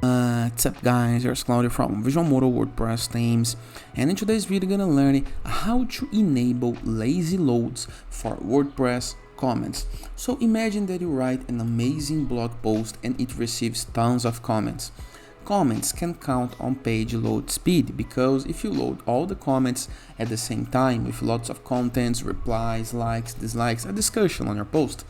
What's up guys, here's Claudio from Visual Modo WordPress themes, and in today's video we're gonna learn how to enable lazy loads for WordPress comments. So imagine that you write an amazing blog post and it receives tons of comments. Comments can count on page load speed because if you load all the comments at the same time with lots of contents, replies, likes, dislikes, a discussion on your post,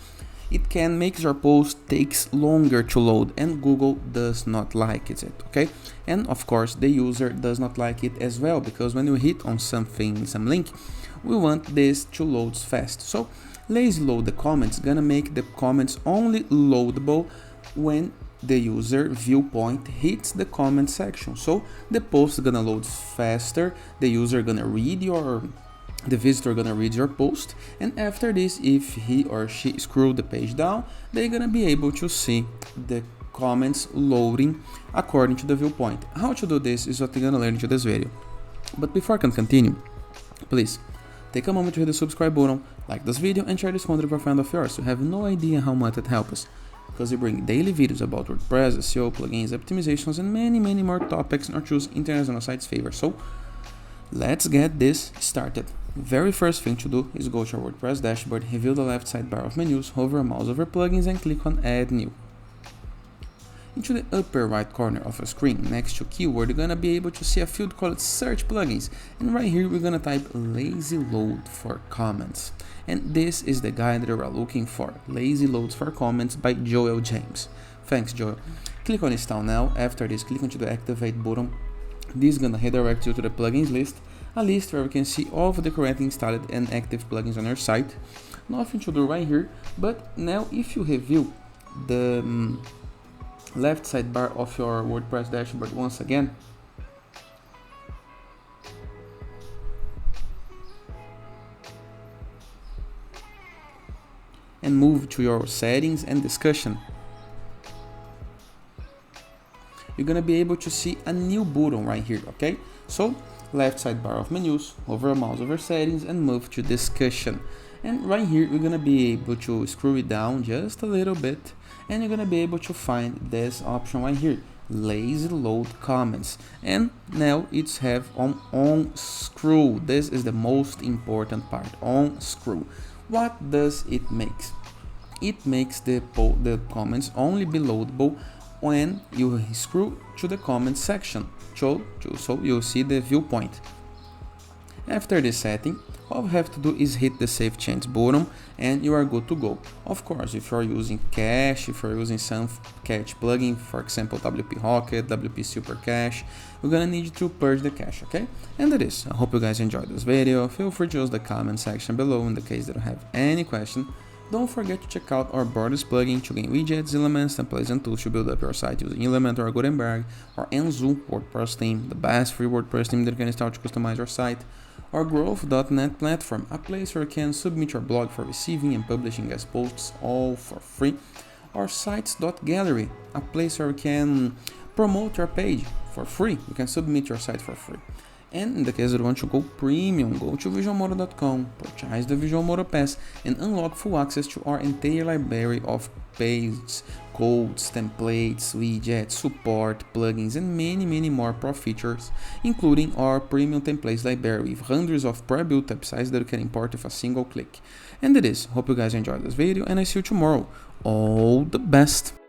it can make your post takes longer to load, and Google does not like it, okay? And of course the user does not like it as well, because when you hit on something, some link, we want this to load fast. So lazy load the comments gonna make the comments only loadable when the user viewpoint hits the comment section. So the post is gonna load faster, the user gonna read the visitor gonna read your post, and after this, if he or she scroll the page down, they're gonna be able to see the comments loading according to the viewpoint. How to do this is what you're gonna learn in today's video. But before I can continue, please take a moment to hit the subscribe button, like this video, and share this content with a friend of yours. You have no idea how much it helps us, because we bring daily videos about WordPress, SEO, plugins, optimizations, and many more topics in our choose international sites favor. So let's get this started. Very first thing to do is go to your WordPress dashboard, review the left sidebar of menus, hover a mouse over plugins and click on Add New. Into the upper right corner of your screen, next to keyword, you're gonna be able to see a field called Search Plugins, and right here we're gonna type Lazy Load for Comments. And this is the guide that we're looking for, Lazy Loads for Comments by Joel James. Thanks, Joel. Click on Install Now. After this, click onto the Activate button. This is gonna redirect you to the plugins list, a list where we can see all of the currently installed and active plugins on your site. Nothing to do right here, but now if you review the left sidebar of your WordPress dashboard once again, and move to your settings and discussion, you're gonna be able to see a new button right here, okay? So left sidebar of menus, hover a mouse over settings and move to discussion. And right here we're gonna be able to scroll it down just a little bit, and you're gonna be able to find this option right here, lazy load comments. And now it's have on scroll. This is the most important part, on scroll. What does it make? It makes the comments only be loadable when you scroll to the comment section, so you'll see the viewpoint. After this setting, all you have to do is hit the Save Change button and you are good to go. Of course, if you're using cache, if you're using some cache plugin, for example WP Rocket, WP Super Cache, we're gonna need to purge the cache, okay? And that is, I hope you guys enjoyed this video. Feel free to use the comment section below in the case that you have any question. Don't forget to check out our Borders plugin to gain widgets, elements, templates, and tools to build up your site using Elementor or Gutenberg, or Enzo WordPress theme, the best free WordPress theme that you can start to customize your site, or Growth.net platform, a place where you can submit your blog for receiving and publishing guest posts all for free, or Sites.gallery, a place where you can promote your page for free. You can submit your site for free. And in the case that you want to go premium, go to visualmodo.com, purchase the Visual Modo Pass, and unlock full access to our entire library of pages, codes, templates, widgets, support, plugins, and many more pro features, including our premium templates library with hundreds of pre-built websites that you can import with a single click. And that is, hope you guys enjoyed this video, and I see you tomorrow. All the best!